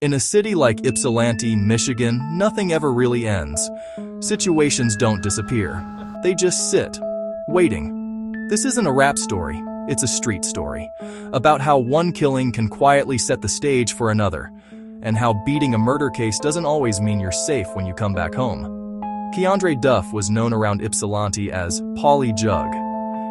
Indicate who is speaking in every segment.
Speaker 1: In a city like Ypsilanti, Michigan, nothing ever really ends. Situations don't disappear. They just sit, waiting. This isn't a rap story, it's a street story. About how one killing can quietly set the stage for another, and how beating a murder case doesn't always mean you're safe when you come back home. Keandre Duff was known around Ypsilanti as Paulie Jugg.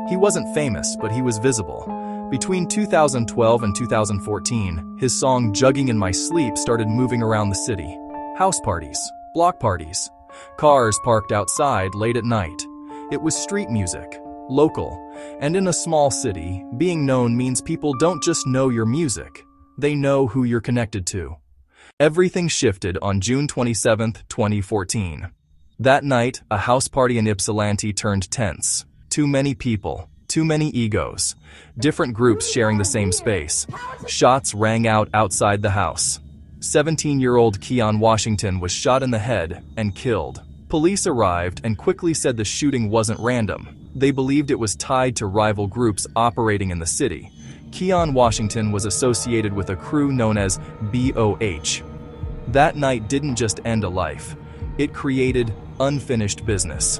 Speaker 1: He wasn't famous, but he was visible. Between 2012 and 2014, his song "Jugging in My Sleep" started moving around the city. House parties, block parties, cars parked outside late at night. It was street music, local, and in a small city, being known means people don't just know your music, they know who you're connected to. Everything shifted on June 27, 2014. That night, a house party in Ypsilanti turned tense. Too many people, too many egos, different groups sharing the same space. Shots rang out outside the house. 17-year-old Keon Washington was shot in the head and killed. Police arrived and quickly said the shooting wasn't random. They believed it was tied to rival groups operating in the city. Keon Washington was associated with a crew known as BOH. That night didn't just end a life. It created unfinished business.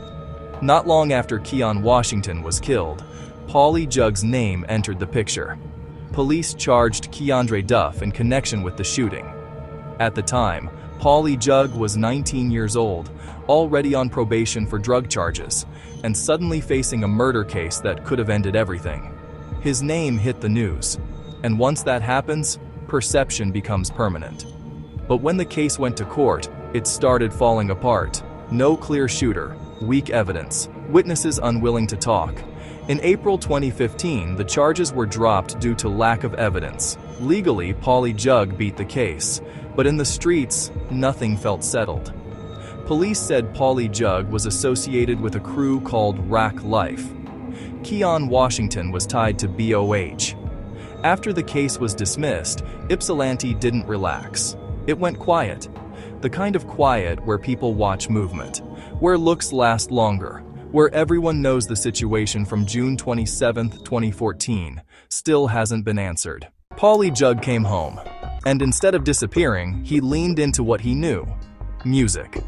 Speaker 1: Not long after Keon Washington was killed, Paulie Jugg's name entered the picture. Police charged Keandre Duff in connection with the shooting. At the time, Paulie Jugg was 19 years old, already on probation for drug charges, and suddenly facing a murder case that could have ended everything. His name hit the news, and once that happens, perception becomes permanent. But when the case went to court, it started falling apart. No clear shooter, weak evidence, witnesses unwilling to talk. In April 2015, the charges were dropped due to lack of evidence. Legally, Paulie Jugg beat the case, but in the streets, nothing felt settled. Police said Paulie Jugg was associated with a crew called Rack Life. Keon Washington was tied to BOH. After the case was dismissed, Ypsilanti didn't relax. It went quiet. The kind of quiet where people watch movement, where looks last longer, where everyone knows the situation from June 27, 2014, still hasn't been answered. Paulie Jugg came home, and instead of disappearing, he leaned into what he knew: music.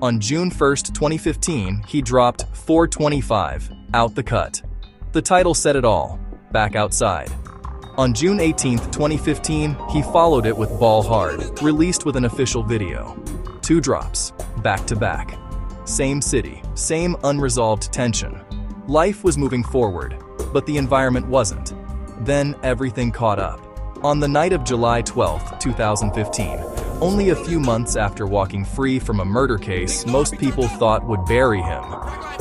Speaker 1: On June 1, 2015, he dropped 425, Out the Cut. The title said it all: Back Outside. On June 18, 2015, he followed it with Ball Hard, released with an official video. 2 drops, back to back. Same city, same unresolved tension. Life was moving forward, but the environment wasn't. Then everything caught up. On the night of July 12, 2015, only a few months after walking free from a murder case most people thought would bury him,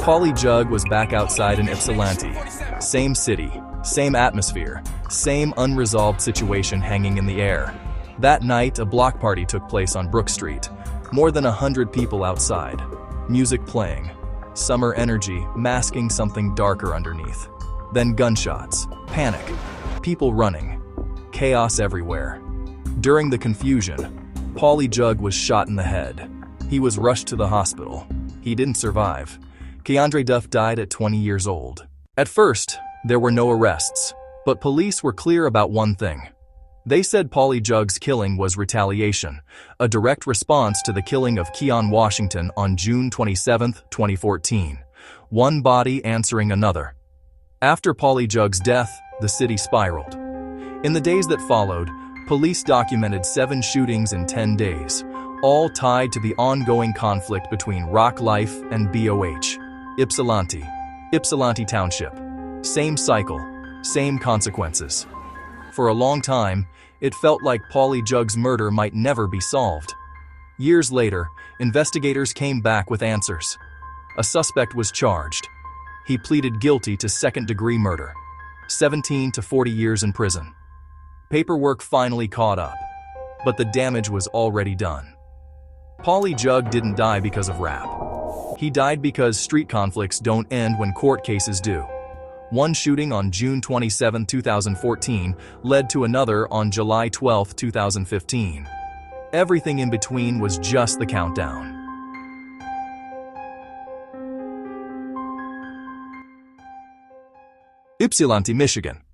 Speaker 1: Paulie Jugg was back outside in Ypsilanti. Same city, same atmosphere, same unresolved situation hanging in the air. That night, a block party took place on Brook Street. More than 100 people outside. Music playing. Summer energy masking something darker underneath. Then gunshots. Panic. People running. Chaos everywhere. During the confusion, Paulie Jugg was shot in the head. He was rushed to the hospital. He didn't survive. Keandre Duff died at 20 years old. At first, there were no arrests, but police were clear about one thing. They said Paulie Jugg's killing was retaliation, a direct response to the killing of Keon Washington on June 27, 2014. One body answering another. After Paulie Jugg's death, the city spiraled. In the days that followed, police documented 7 shootings in 10 days, all tied to the ongoing conflict between Rock Life and BOH. Ypsilanti Township. Same cycle, same consequences. For a long time, it felt like Paulie Jugg's murder might never be solved. Years later, investigators came back with answers. A suspect was charged. He pleaded guilty to second-degree murder, 17 to 40 years in prison. Paperwork finally caught up, but the damage was already done. Paulie Jugg didn't die because of rap. He died because street conflicts don't end when court cases do. One shooting on June 27, 2014 led to another on July 12, 2015. Everything in between was just the countdown. Ypsilanti, Michigan.